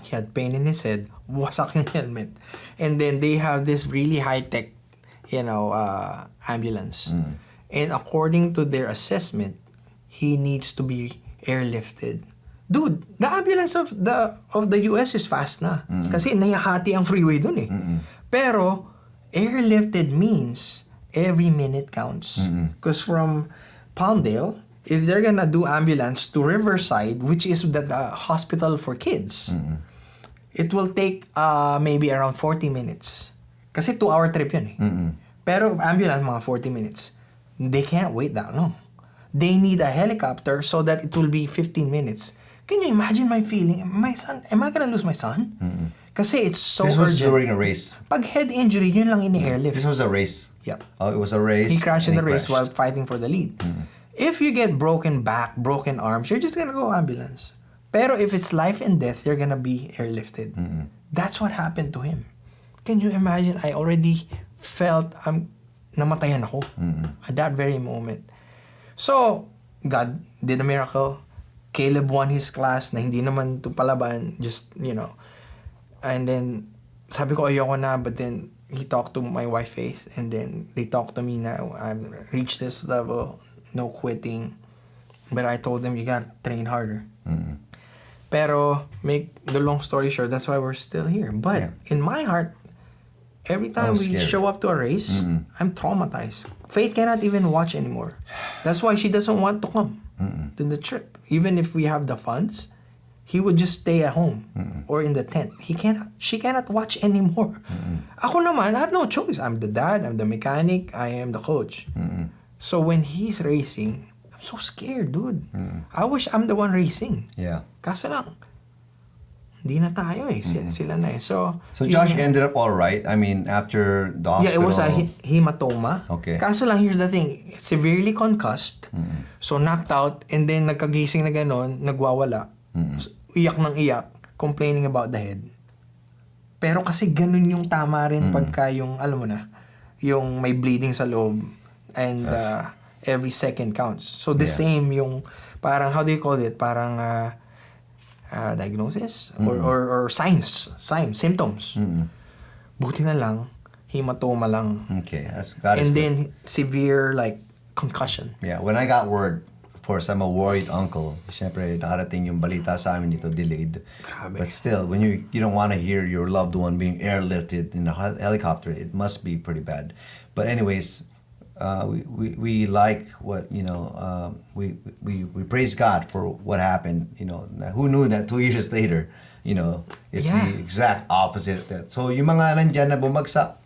He had pain in his head. Wasak yung helmet. And then they have this really high-tech, ambulance. And according to their assessment, he needs to be airlifted. Dude, the ambulance of the US is fast na. Kasi nayahati ang freeway dun eh. Pero, airlifted means every minute counts. Because from Palmdale, if they're gonna do ambulance to Riverside, which is the hospital for kids, it will take maybe around 40 minutes. Kasi 2-hour trip yun eh. Pero ambulance, mga 40 minutes. They can't wait that long. They need a helicopter so that it will be 15 minutes. Can you imagine my feeling? My son, am I gonna lose my son? Kasi it's so This was urgent. during a race. Pag head injury, yun lang ini-airlift. This was a race. Yep. Oh, it was a race. He crashed in and the he race while crashed. fighting for the lead. If you get broken back, broken arms, you're just gonna go ambulance. Pero if it's life and death, you're gonna be airlifted. That's what happened to him. Can you imagine? I already felt namatayan ako at that very moment. So, God did a miracle. Caleb won his class na hindi naman to palaban. Just, And then, sabi ko ayoko na, but then he talked to my wife Faith, and then they talked to me na I've reached this level, no quitting. But I told them you gotta train harder. Pero make the long story short, that's why we're still here. But in my heart, every time we scared. show up to a race, I'm traumatized. Faith cannot even watch anymore. That's why she doesn't want to come to the trip. Even if we have the funds, he would just stay at home or in the tent. She cannot watch anymore. Ako naman, I have no choice. I'm the dad, I'm the mechanic, I am the coach. So when he's racing, I'm so scared, dude. I wish I'm the one racing. Yeah. Kaso lang, hindi na tayo eh. Sila na eh. So Josh yun, ended up all right. I mean, after the hospital. yeah, it was a hematoma. Okay. Kaso lang, here's the thing. Severely concussed. So knocked out. And then nagkagising na ganon, nagwawala. So, iyak ng iyak. Complaining about the head. Pero kasi ganun yung tama rin pagka yung, alam mo na, yung may bleeding sa loob. And every second counts. So the same yung, parang, how do you call it? Parang, diagnosis or signs, symptoms. Buti na lang, hematoma lang. Okay, God is And good. then severe like concussion. Yeah, when I got word, of course, I'm a worried uncle. Siyempre, nakarating yung balita sa amin dito, delayed. Grabe. But still, when you don't want to hear your loved one being airlifted in a helicopter, it must be pretty bad. But anyways, we like what, we praise God for what happened. Who knew that 2 years later, it's the exact opposite of that. So yung mga nandyan na bumagsak,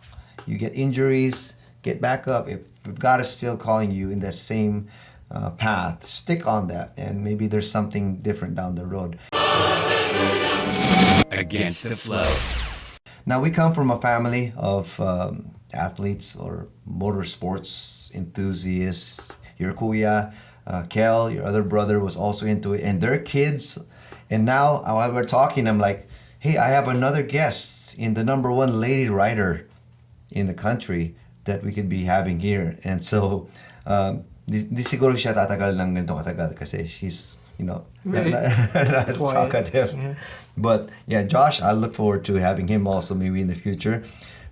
you get injuries, get back up. If God is still calling you in that same path, stick on that, and maybe there's something different down the road. Against the flow. Now, we come from a family of athletes or motorsports enthusiasts. Your kuya, Kel, your other brother, was also into it, and their kids. And now, while we're talking, I'm like, hey, I have another guest in the #1 lady rider in the country that we could be having here. And so, di siguro siya tatagal ng ganito katagal kasi she's, not talkative. Yeah. But yeah, Josh, I look forward to having him also maybe in the future.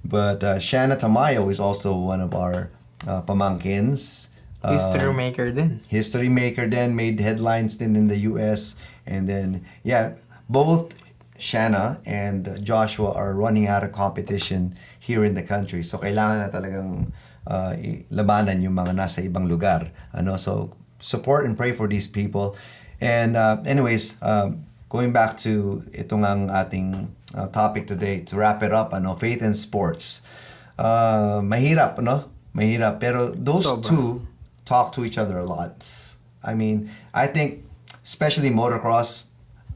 But Shanna Tamayo is also one of our pamangkins. History maker din. History maker then, made headlines then in the US. And then, yeah, both Shanna and Joshua are running out of competition here in the country. So kailangan na talagang labanan yung mga nasa ibang lugar. So support and pray for these people. And anyways, going back to itong ang ating topic today, to wrap it up, faith and sports. Mahirap, Mahirap. Pero those two talk to each other a lot. I mean, I think, especially motocross,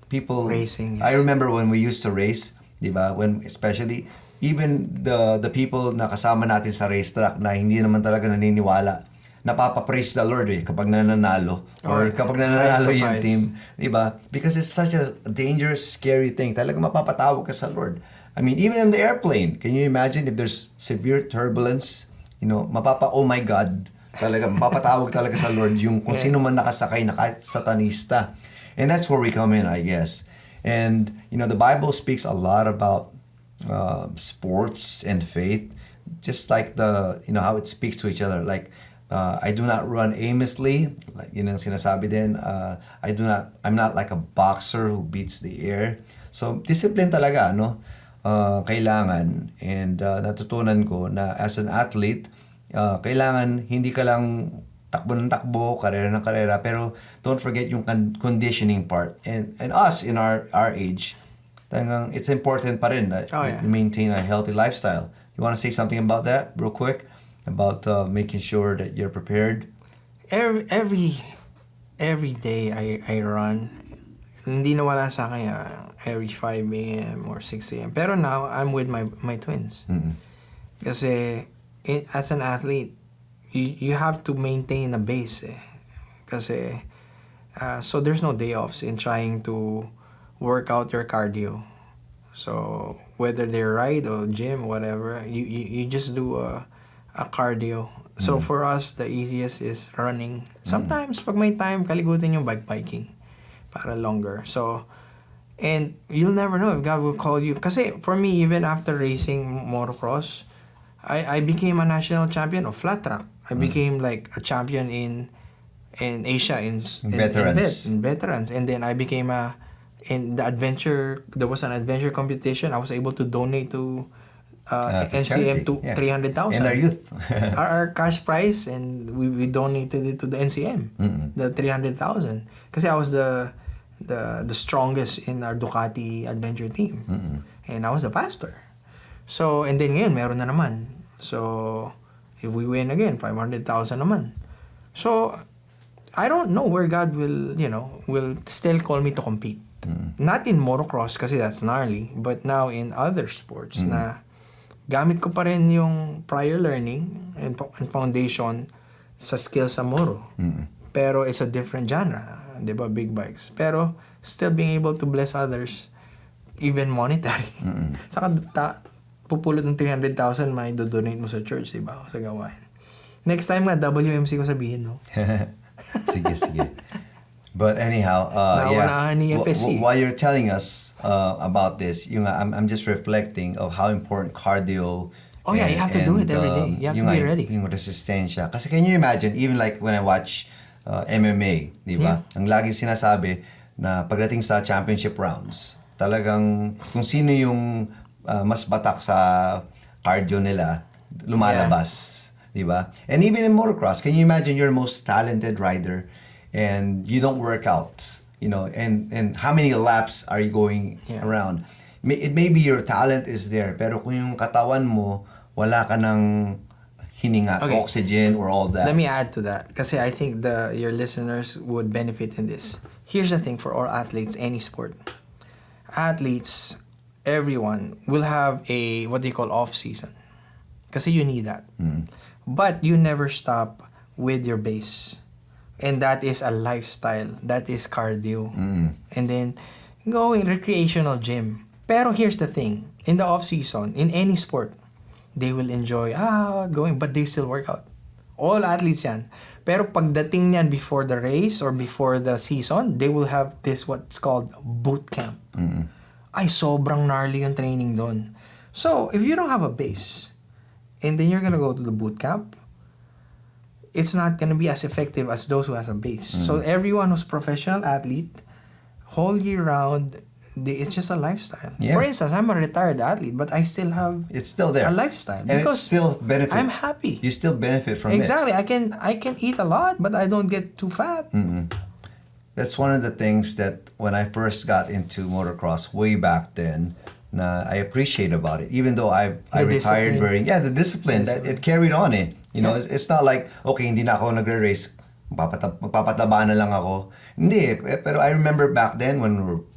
people... Racing. I remember when we used to race, di ba? When, especially, even the people na kasama natin sa racetrack na hindi naman talaga naniniwala, napapapraise the Lord kapag nananalo or kapag nananalo yung team, di ba? Because it's such a dangerous, scary thing. Talaga mapapatawag ka sa Lord. I mean, even in the airplane, can you imagine if there's severe turbulence, oh my God, talaga mapapatawag talaga sa Lord yung kung sino man nakasakay na kahit satanista. And that's where we come in, I guess. And, the Bible speaks a lot about sports and faith, just like how it speaks to each other. Like, I do not run aimlessly, like sinasabi din. I'm not like a boxer who beats the air. So discipline talaga, kailangan. And natutunan ko na as an athlete, kailangan hindi ka lang takbo ng takbo, karera ng karera, pero don't forget yung conditioning part. And us in our age, it's important pa rin that we maintain a healthy lifestyle. You want to say something about that real quick? About making sure that you're prepared? Every day I run. Hindi nawala sa akin every 5 a.m. or 6 a.m. Pero now, I'm with my twins. Mm-hmm. Kasi as an athlete, you have to maintain a base. Kasi, so there's no day offs in trying to work out your cardio. So, whether they ride or gym, whatever, you just do a cardio. So for us, the easiest is running. Sometimes, pag may time, kaligutin yung biking para longer. So, and you'll never know if God will call you. Kasi for me, even after racing motocross, I became a national champion of flat track. I became like a champion in Asia in veterans. And then I became in the adventure. There was an adventure competition. I was able to donate to NCM to 300,000 in our youth. our cash prize, and we donated it to the NCM. The 300,000 kasi I was the strongest in our Ducati adventure team. And I was the pastor. So, and then ngayon meron na naman. So if we win again, 500,000 naman. So I don't know where God will still call me to compete. Not in motocross kasi that's gnarly, but now in other sports na gamit ko pa rin yung prior learning and foundation sa skills sa moto. Pero it's a different genre, 'di ba? Big bikes. Pero still being able to bless others, even monetary. Saka pupulot ng 300,000 may do-donate mo sa church, 'di ba? Sa gawain. Next time nga, WMC ko sabihin, no? Sige. But anyhow, while you're telling us about this, I'm just reflecting of how important cardio. You have to do it every day. You have to be ready. Yung resistensya. Kasi can you imagine, even like when I watch MMA, di ba? Ang laging sinasabi na pagdating sa championship rounds, talagang kung sino yung mas batak sa cardio nila, lumalabas. Di ba? And even in motocross, can you imagine you're the most talented rider and you don't work out, and how many laps are you going around? It may be your talent is there, pero kung yung katawan mo, wala ka ng hininga, oxygen or all that. Let me add to that, kasi I think your listeners would benefit in this. Here's the thing for all athletes, any sport. Athletes, everyone, will have a, what they call off-season. Kasi you need that. But you never stop with your base. And that is a lifestyle. That is cardio. And then, going recreational gym. Pero here's the thing. In the off-season, in any sport, they will enjoy, going, but they still work out. All athletes yan. Pero pagdating niyan before the race or before the season, they will have this what's called boot camp. Ay, sobrang gnarly yung training doon. So, if you don't have a base, and then you're gonna go to the boot camp, it's not gonna be as effective as those who has a base. So everyone who's professional athlete, whole year round, it's just a lifestyle. Yeah. For instance, I'm a retired athlete, but I still have It's still there. a lifestyle And because it's still benefit. I'm happy. You still benefit from Exactly. I can eat a lot, but I don't get too fat. That's one of the things that when I first got into motocross way back then, na I appreciate about it. Even though I retired the discipline that it carried on eh. You know, it's not like, okay, hindi na ako nagre-race, magpapataba na lang ako. Hindi, pero I remember back then when we were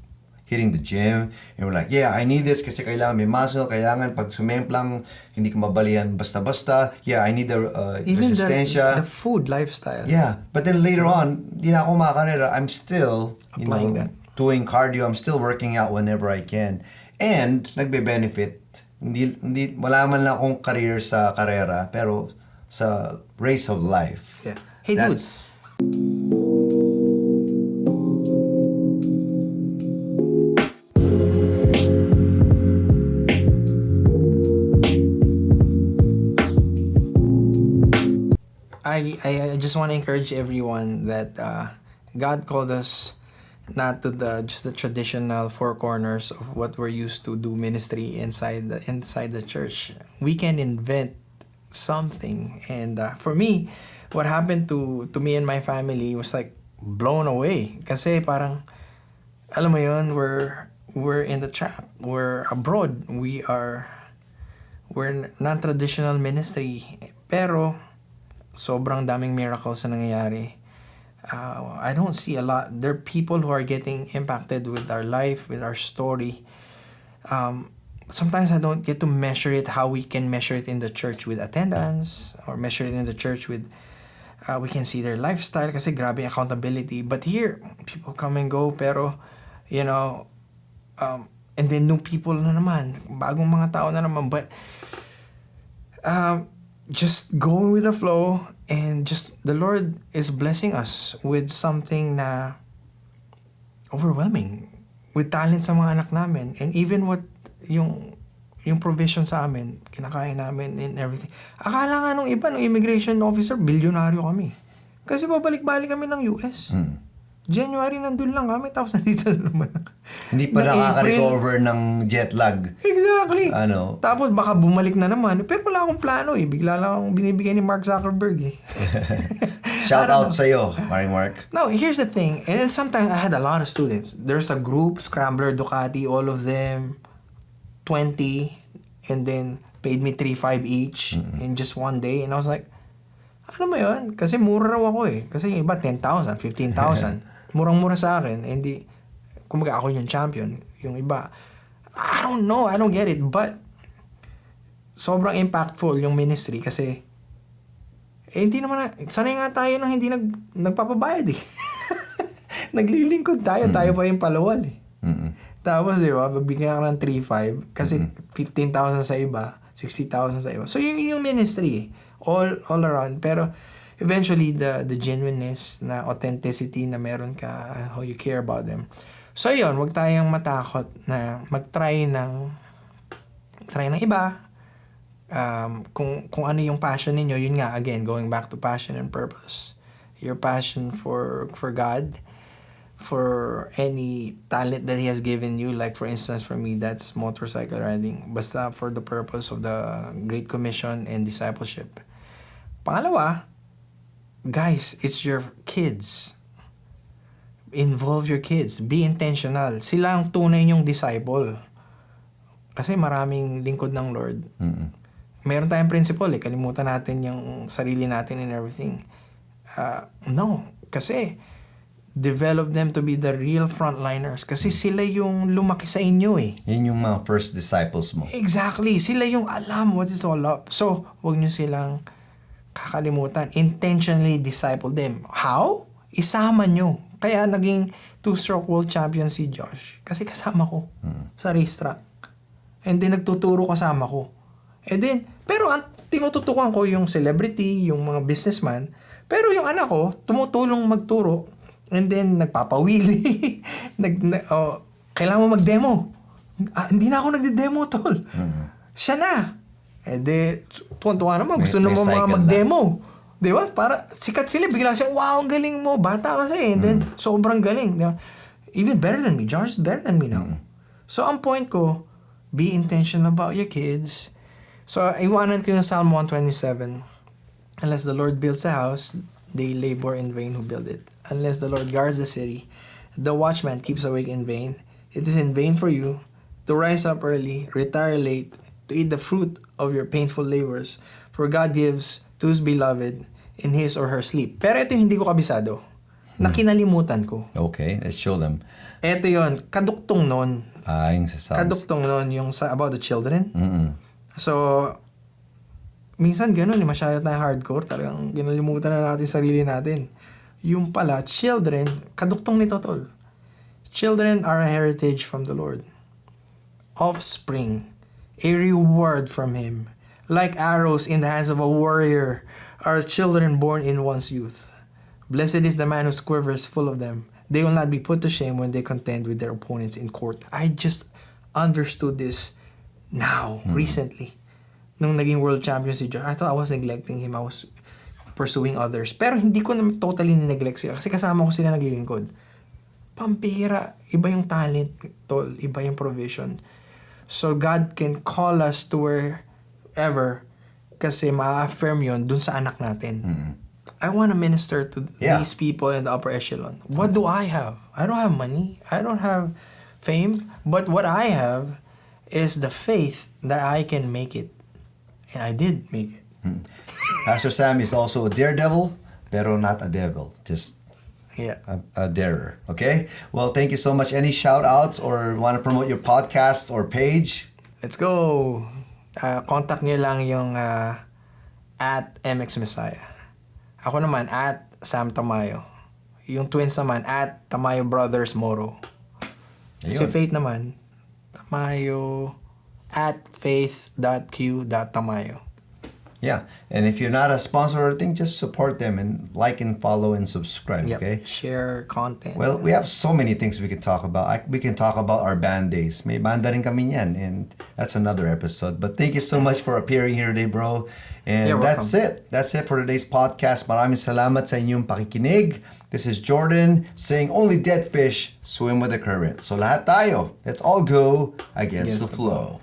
hitting the gym, and we're like, yeah, I need this kasi kailangan may muscle, kailangan pag sumemplang, hindi ka mabalian basta-basta. Yeah, I need the Even resistensya. the food lifestyle. Yeah, but then later on, hindi na ako makakarera. I'm still, Applying that. doing cardio. I'm still working out whenever I can. And, nagbe-benefit. Hindi, wala man lang akong career sa karera, pero sa race of life. Yeah. Hey, That's, I just want to encourage everyone that God called us not to just the traditional four corners of what we're used to do ministry inside the church. We can invent something, and for me, what happened to me and my family was like blown away. Kasi parang, alam mo yun, we're in the trap. We're abroad. We're non-traditional ministry. Pero sobrang daming miracles na nangyayari. I don't see a lot. There are people who are getting impacted with our life, with our story. Sometimes I don't get to measure it how we can measure it in the church with attendance, or measure it in the church with we can see their lifestyle kasi grabe accountability. But here, people come and go, pero you know, and then new people na naman, bagong mga tao na naman. But just going with the flow, and just the Lord is blessing us with something na overwhelming, with talent sa mga anak namin, and even what yung provision sa amin, kinakain namin and everything. Akala nga nung iba, nung immigration officer, bilyonaryo kami. Kasi babalik-balik kami ng US. January nandun lang kami, tapos nandito na naman. Hindi pa nakaka-recover ng jet lag. Exactly. Ano? Tapos baka bumalik na naman. Pero wala akong plano eh. Bigla lang akong binibigay ni Mark Zuckerberg eh. Shout out sa'yo, Mark. No, here's the thing. And then sometimes I had a lot of students. There's a group, Scrambler, Ducati, all of them, 20, and then paid me 3,500 each in just one day. And I was like, ano mo yun? Kasi mura raw ako eh. Kasi yung iba 10,000, 15,000. Murang-mura sa akin. Hindi, kumbaga ako yung champion. Yung iba, I don't know. I don't get it. But, sobrang impactful yung ministry kasi, hindi naman, sanay nga tayo nang hindi nagpapabayad eh. Naglilingkod tayo. Tayo pa yung palawal eh. Tapos, di ba, babigyan ka ng 3,500 kasi 15,000 sa iba, 60,000 sa iba. So, yun yung ministry eh. All around. Pero, eventually, the genuineness, na authenticity na meron ka, how you care about them. So, yun, wag tayong matakot na mag-try ng iba. Kung ano yung passion ninyo, yun nga, again, going back to passion and purpose. Your passion for God, for any talent that He has given you. Like, for instance, for me, that's motorcycle riding. Basta for the purpose of the Great Commission and discipleship. Pangalawa, guys, it's your kids. Involve your kids. Be intentional. Sila ang tunay niyong disciple. Kasi maraming lingkod ng Lord. Meron tayong principle eh. Kalimutan natin yung sarili natin and everything. No. Kasi, develop them to be the real frontliners. Kasi sila yung lumaki sa inyo eh. Yun yung mga first disciples mo. Exactly. Sila yung alam what it's all up. So, wag nyo silang kakalimutan. Intentionally disciple them. How? Isama nyo. Kaya naging 2-stroke world champion si Josh. Kasi kasama ko sa racetrack. And then nagtuturo kasama ko. And then, pero tinututukan ko yung celebrity, yung mga businessman. Pero yung anak ko, tumutulong magturo. And then, nagpapawili. Kailangan mo mag-demo. Hindi na ako nagde-demo, tol. Siya na. Eh di, tuwan-tuwa naman. Gusto naman mga mag-demo. Di ba? Para sikat sila. Bigla siya, wow, galing mo. Bata kasi. And then, sobrang galing. Diba? Even better than me. Josh is better than me now. So, ang point ko, be intentional about your kids. So, iwanan ko yung Psalm 127. Unless the Lord builds a house, they labor in vain who build it. Unless the Lord guards the city, the watchman keeps awake in vain. It is in vain for you to rise up early, retire late, to eat the fruit of your painful labors. For God gives to His beloved in his or her sleep. Pero ito yung hindi ko kabisado. Na kinalimutan ko. Okay, let's show them. Ito yon, kaduktong nun. Yung sa Psalms. Kaduktong nun yung sa about the children. Mm-mm. So, minsan ganun, masyado tayong hardcore. Talagang ginalimutan na natin sarili natin. Yung pala, children, kaduktong nito tol. Children are a heritage from the Lord. Offspring, a reward from Him. Like arrows in the hands of a warrior are children born in one's youth. Blessed is the man whose quiver is full of them. They will not be put to shame when they contend with their opponents in court. I just understood this now, recently. Nung naging world champion si John, I thought I was neglecting him. I was pursuing others. Pero hindi ko naman totally neglect sila. Kasi kasama ko sila naglilingkod. Pampira. Iba yung talent, tol. Iba yung provision. So God can call us to wherever kasi ma-affirm yun dun sa anak natin. Mm-hmm. I want to minister to these people in the upper echelon. What do I have? I don't have money. I don't have fame. But what I have is the faith that I can make it. And I did make it. Pastor Sam is also a daredevil, pero not a devil. Just a darer. Okay? Well, thank you so much. Any shout-outs or want to promote your podcast or page? Let's go. Contact nyo lang yung at MX Messiah. Ako naman, at Sam Tamayo. Yung twins naman, at Tamayo Brothers Moro. Si Faith naman, Tamayo, at faith.q.tamayo. Yeah. And if you're not a sponsor or thing, just support them and like and follow and subscribe, okay? Share content. Well, we have so many things we can talk about. We can talk about our band days. May banda rin kami niyan, and that's another episode. But thank you so much for appearing here today, bro. And that's it. That's it for today's podcast. Maraming salamat sa inyong pakikinig. This is Jordan saying only dead fish swim with the current. So lahat tayo, let's all go against the flow.